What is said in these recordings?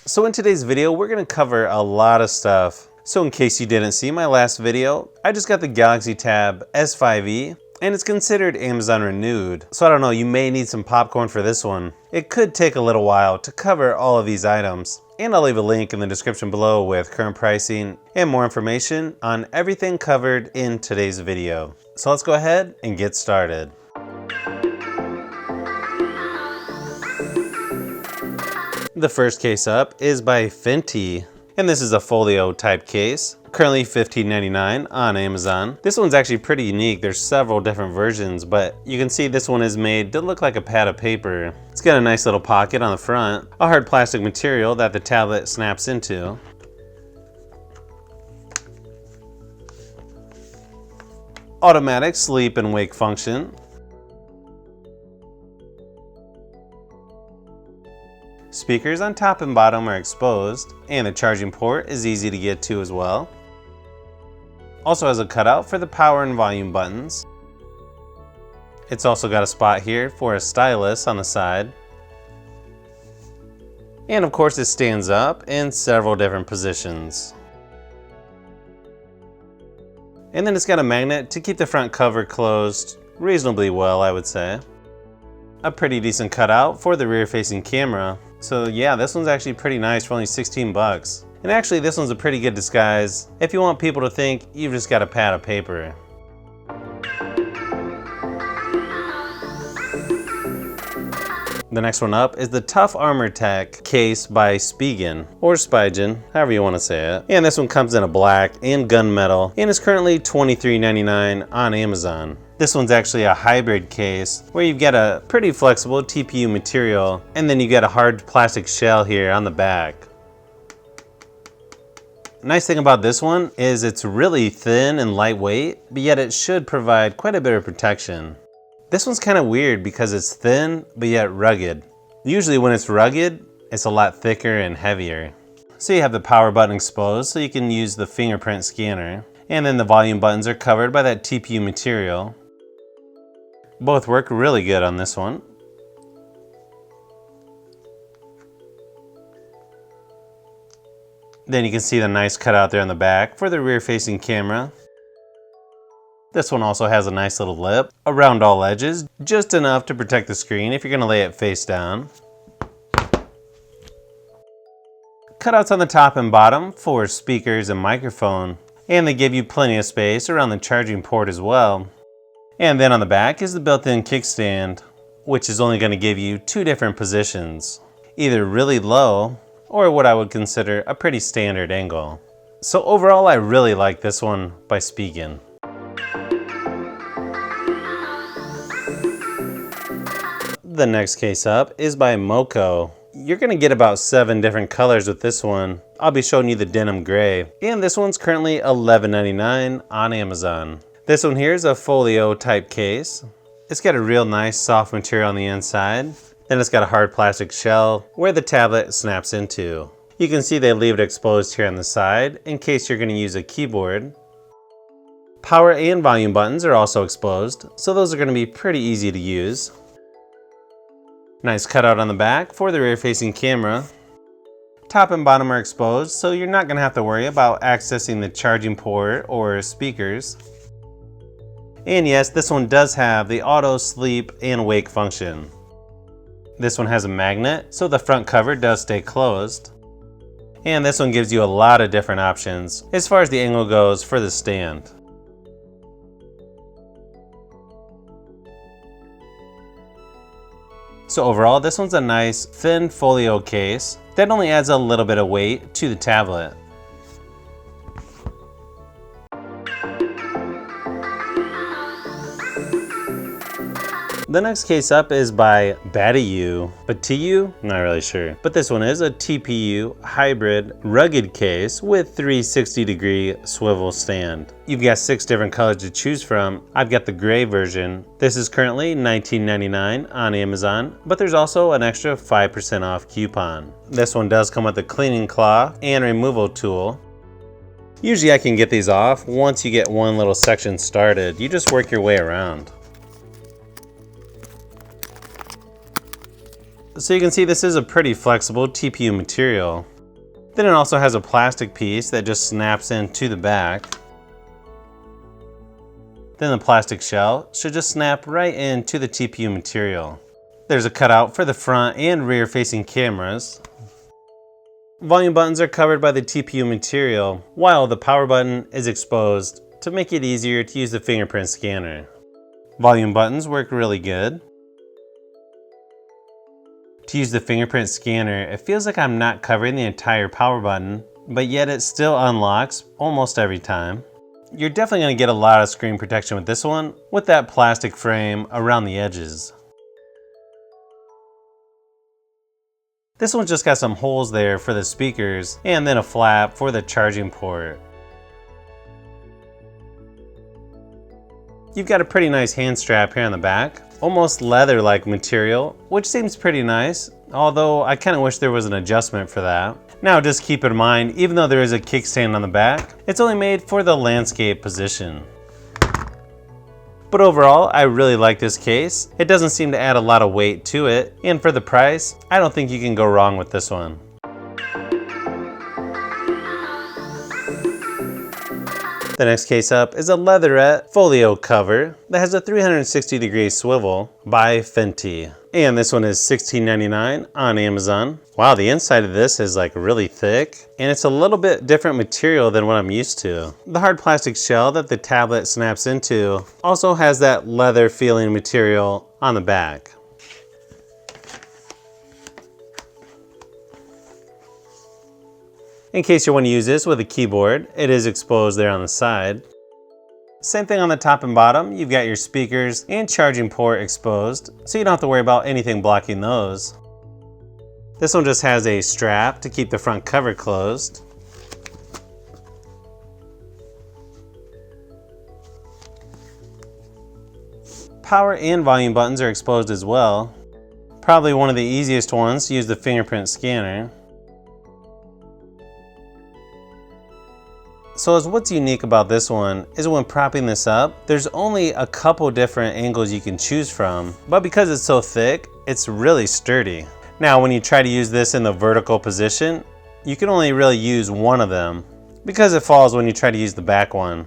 So in today's video, we're going to cover a lot of stuff. So in case you didn't see my last video, I just got the Galaxy Tab S5e, and it's considered Amazon renewed. So I don't know, you may need some popcorn for this one. It could take a little while to cover all of these items. And I'll leave a link in the description below with current pricing and more information on everything covered in today's video. So let's go ahead and get started. The first case up is by Fintie, and this is a folio type case. Currently $15.99 on Amazon. This one's actually pretty unique. There's several different versions, but you can see this one is made to look like a pad of paper. It's got a nice little pocket on the front, a hard plastic material that the tablet snaps into. Automatic sleep and wake function. Speakers on top and bottom are exposed, and the charging port is easy to get to as well. Also has a cutout for the power and volume buttons. It's also got a spot here for a stylus on the side. And of course it stands up in several different positions. And then it's got a magnet to keep the front cover closed reasonably well, I would say. A pretty decent cutout for the rear-facing camera. So yeah, this one's actually pretty nice for only 16 bucks. And actually this one's a pretty good disguise if you want people to think you've just got a pad of paper. The next one up is the Tough Armor Tech case by Spigen, or Spigen, however you want to say it. And this one comes in a black and gunmetal and is currently $23.99 on Amazon. This one's actually a hybrid case where you've got a pretty flexible TPU material and then you got a hard plastic shell here on the back. Nice thing about this one is it's really thin and lightweight, but yet it should provide quite a bit of protection. This one's kind of weird because it's thin, but yet rugged. Usually when it's rugged, it's a lot thicker and heavier. So you have the power button exposed so you can use the fingerprint scanner. And then the volume buttons are covered by that TPU material. Both work really good on this one. Then you can see the nice cutout there on the back for the rear-facing camera. This one also has a nice little lip around all edges, just enough to protect the screen if you're going to lay it face down. Cutouts on the top and bottom for speakers and microphone, and they give you plenty of space around the charging port as well. And then on the back is the built-in kickstand, which is only going to give you two different positions, either really low or what I would consider a pretty standard angle. So overall, I really like this one by Spigen. The next case up is by MoKo. You're gonna get about 7 different colors with this one. I'll be showing you the denim gray. And this one's currently $11.99 on Amazon. This one here is a folio type case. It's got a real nice soft material on the inside. Then it's got a hard plastic shell where the tablet snaps into. You can see they leave it exposed here on the side in case you're gonna use a keyboard. Power and volume buttons are also exposed, so those are gonna be pretty easy to use. Nice cutout on the back for the rear-facing camera. Top and bottom are exposed, so you're not going to have to worry about accessing the charging port or speakers. And yes, this one does have the auto sleep and wake function. This one has a magnet, so the front cover does stay closed. And this one gives you a lot of different options as far as the angle goes for the stand. So overall, this one's a nice thin folio case that only adds a little bit of weight to the tablet. The next case up is by Batiyu, not really sure. But this one is a TPU hybrid rugged case with 360-degree swivel stand. You've got 6 different colors to choose from. I've got the gray version. This is currently $19.99 on Amazon, but there's also an extra 5% off coupon. This one does come with a cleaning cloth and removal tool. Usually I can get these off once you get one little section started. You just work your way around. So you can see this is a pretty flexible TPU material. Then it also has a plastic piece that just snaps into the back. Then the plastic shell should just snap right into the TPU material. There's a cutout for the front and rear facing cameras. Volume buttons are covered by the TPU material, while the power button is exposed to make it easier to use the fingerprint scanner. Volume buttons work really good. To use the fingerprint scanner, it feels like I'm not covering the entire power button, but yet it still unlocks almost every time. You're definitely going to get a lot of screen protection with this one, with that plastic frame around the edges. This one's just got some holes there for the speakers, and then a flap for the charging port. You've got a pretty nice hand strap here on the back, almost leather-like material, which seems pretty nice, although I kind of wish there was an adjustment for that. Now just keep in mind, even though there is a kickstand on the back, it's only made for the landscape position. But overall, I really like this case. It doesn't seem to add a lot of weight to it, and for the price, I don't think you can go wrong with this one. The next case up is a Leatherette Folio cover that has a 360-degree swivel by Fintie. And this one is $16.99 on Amazon. Wow, the inside of this is like really thick, and it's a little bit different material than what I'm used to. The hard plastic shell that the tablet snaps into also has that leather feeling material on the back. In case you want to use this with a keyboard, it is exposed there on the side. Same thing on the top and bottom, you've got your speakers and charging port exposed, so you don't have to worry about anything blocking those. This one just has a strap to keep the front cover closed. Power and volume buttons are exposed as well. Probably one of the easiest ones to use the fingerprint scanner. So what's unique about this one is when propping this up, there's only a couple different angles you can choose from, but because it's so thick, it's really sturdy. Now when you try to use this in the vertical position, you can only really use one of them because it falls when you try to use the back one.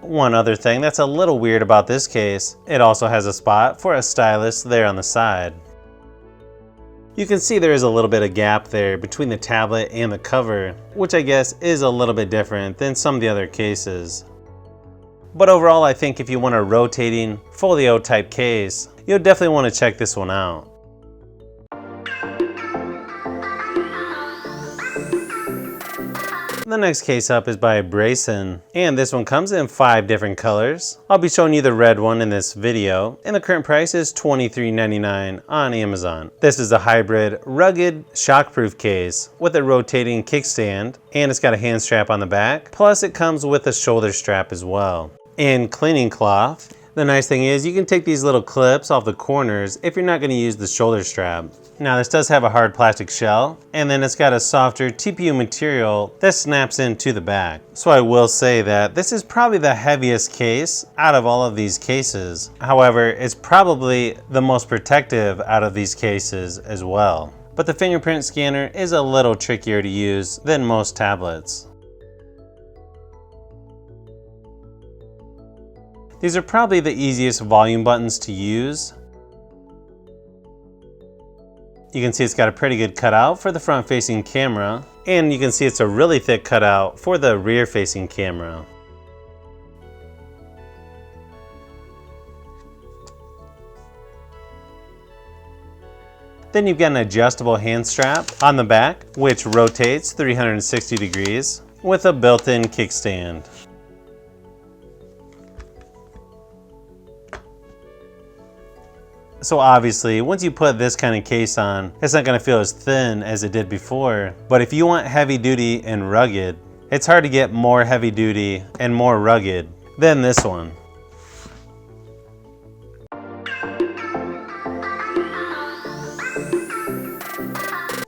One other thing that's a little weird about this case, it also has a spot for a stylus there on the side. You can see there is a little bit of gap there between the tablet and the cover, which I guess is a little bit different than some of the other cases. But overall, I think if you want a rotating folio type case, you'll definitely want to check this one out. The next case up is by Brayson, and this one comes in 5 different colors. I'll be showing you the red one in this video, and the current price is $23.99 on Amazon. This is a hybrid, rugged, shockproof case with a rotating kickstand, and it's got a hand strap on the back, plus it comes with a shoulder strap as well. And cleaning cloth. The nice thing is you can take these little clips off the corners if you're not going to use the shoulder strap. Now this does have a hard plastic shell, and then it's got a softer TPU material that snaps into the back. So I will say that this is probably the heaviest case out of all of these cases. However, it's probably the most protective out of these cases as well. But the fingerprint scanner is a little trickier to use than most tablets. These are probably the easiest volume buttons to use. You can see it's got a pretty good cutout for the front facing camera, and you can see it's a really thick cutout for the rear facing camera. Then you've got an adjustable hand strap on the back, which rotates 360 degrees with a built-in kickstand. So obviously, once you put this kind of case on, it's not going to feel as thin as it did before. But if you want heavy duty and rugged, it's hard to get more heavy duty and more rugged than this one.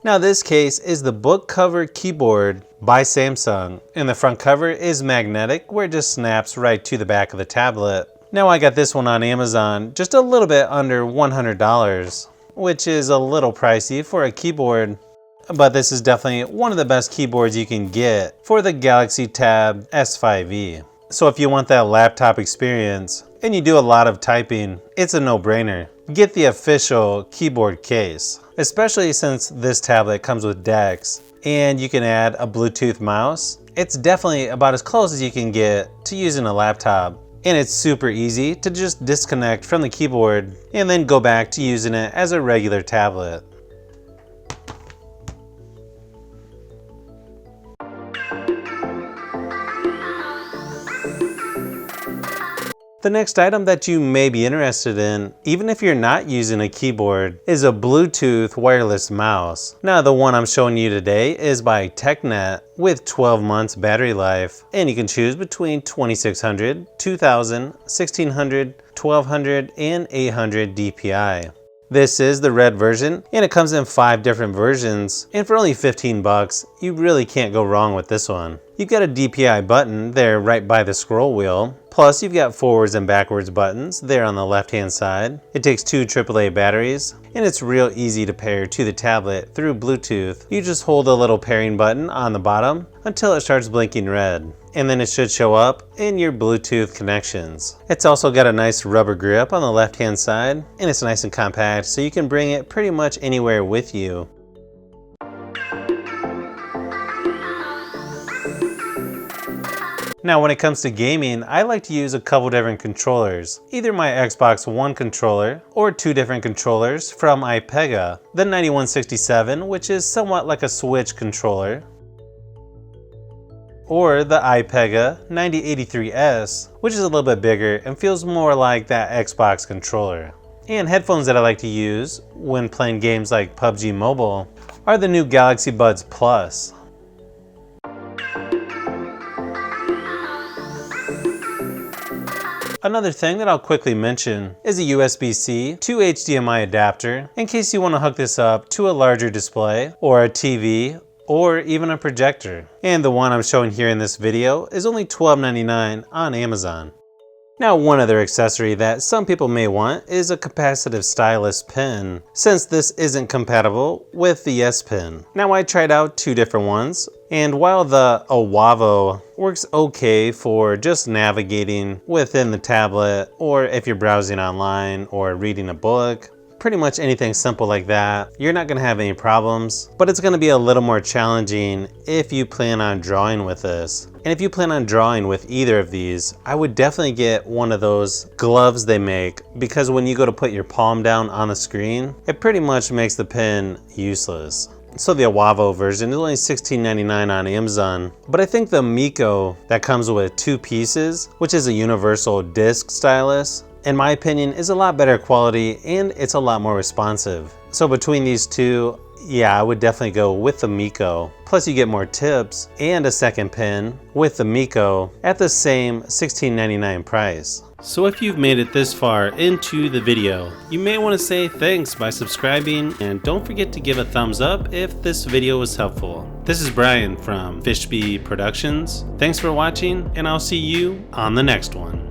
Now this case is the book cover keyboard by Samsung, and the front cover is magnetic where it just snaps right to the back of the tablet. Now I got this one on Amazon just a little bit under $100, which is a little pricey for a keyboard. But this is definitely one of the best keyboards you can get for the Galaxy Tab S5e. So if you want that laptop experience and you do a lot of typing, it's a no-brainer. Get the official keyboard case, especially since this tablet comes with DeX and you can add a Bluetooth mouse. It's definitely about as close as you can get to using a laptop. And it's super easy to just disconnect from the keyboard and then go back to using it as a regular tablet. The next item that you may be interested in, even if you're not using a keyboard, is a Bluetooth wireless mouse. Now the one I'm showing you today is by TechNet with 12 months battery life, and you can choose between 2600, 2000, 1600, 1200, and 800 DPI. This is the red version, and it comes in 5 different versions, and for only 15 bucks, you really can't go wrong with this one. You've got a DPI button there right by the scroll wheel, plus you've got forwards and backwards buttons there on the left hand side. It takes 2 AAA batteries, and it's real easy to pair to the tablet through Bluetooth. You just hold the little pairing button on the bottom until it starts blinking red, and then it should show up in your Bluetooth connections. It's also got a nice rubber grip on the left hand side, and it's nice and compact so you can bring it pretty much anywhere with you. Now when it comes to gaming, I like to use a couple different controllers. Either my Xbox One controller or 2 different controllers from iPega. The 9167, which is somewhat like a Switch controller, or the iPega 9083S, which is a little bit bigger and feels more like that Xbox controller. And headphones that I like to use when playing games like PUBG Mobile are the new Galaxy Buds Plus. Another thing that I'll quickly mention is a USB-C to HDMI adapter in case you want to hook this up to a larger display or a TV or even a projector. And the one I'm showing here in this video is only $12.99 on Amazon. Now one other accessory that some people may want is a capacitive stylus pen, since this isn't compatible with the S Pen. Now I tried out 2 different ones, and while the Awavo works okay for just navigating within the tablet, or if you're browsing online or reading a book, pretty much anything simple like that, you're not gonna have any problems, but it's gonna be a little more challenging if you plan on drawing with this. And if you plan on drawing with either of these, I would definitely get one of those gloves they make, because when you go to put your palm down on the screen, it pretty much makes the pen useless. So the Awavo version is only $16.99 on Amazon, but I think the MoKo that comes with 2 pieces, which is a universal disc stylus, in my opinion is a lot better quality and it's a lot more responsive. So between these 2, yeah, I would definitely go with the MoKo. Plus you get more tips and a second pen with the MoKo at the same $16.99 price. So if you've made it this far into the video, you may want to say thanks by subscribing, and don't forget to give a thumbs up if this video was helpful. This is Brian from Fintie Productions. Thanks for watching, and I'll see you on the next one.